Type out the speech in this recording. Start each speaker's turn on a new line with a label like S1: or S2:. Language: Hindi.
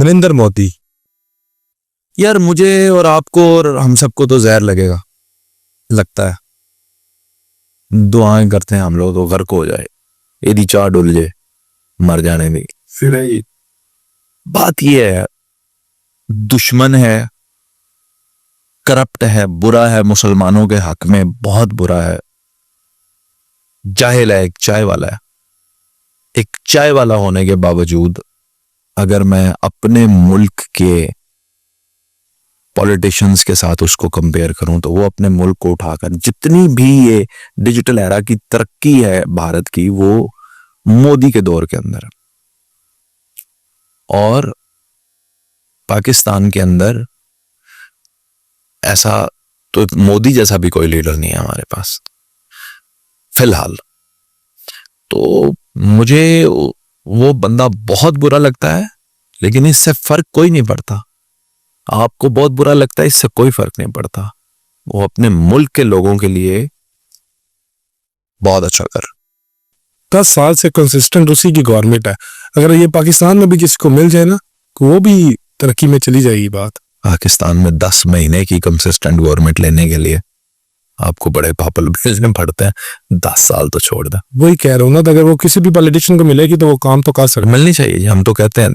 S1: नरेंद्र मोदी। यार मुझे और आपको और हम सबको तो जहर लगता है। दुआएं करते हैं हम लोग तो गर्क हो जाए, यदि चाह डुल जाए, मर जाने दी। फिर बात ये है, दुश्मन है, करप्ट है, बुरा है, मुसलमानों के हक में बहुत बुरा है, जाहिल है, एक चाय वाला है। एक चाय वाला होने के बावजूद अगर मैं अपने मुल्क के पॉलिटिशियंस के साथ उसको कंपेयर करूं तो वो अपने मुल्क को उठाकर, जितनी भी ये डिजिटल एरा की तरक्की है भारत की, वो मोदी के दौर के अंदर। और पाकिस्तान के अंदर ऐसा तो मोदी जैसा भी कोई लीडर नहीं है हमारे पास फिलहाल। तो मुझे वो बंदा बहुत बुरा लगता है, लेकिन इससे फर्क कोई नहीं पड़ता। आपको बहुत बुरा लगता है, इससे कोई फर्क नहीं पड़ता। वो अपने मुल्क के लोगों के लिए बहुत अच्छा कर।
S2: 10 साल से कंसिस्टेंट उसी की गवर्नमेंट है। अगर ये पाकिस्तान में भी किसी को मिल जाए ना, वो भी तरक्की में चली जाएगी बात।
S1: पाकिस्तान में 10 महीने की कंसिस्टेंट गवर्नमेंट लेने के लिए आपको बड़े पापल भेजने पड़ते हैं। 10 साल तो छोड़ दे।
S2: वही कह रहा हूँ ना, तो अगर वो किसी भी पॉलिटिशियन को मिलेगी तो वो काम तो कर सकते।
S1: मिलनी चाहिए, हम तो कहते हैं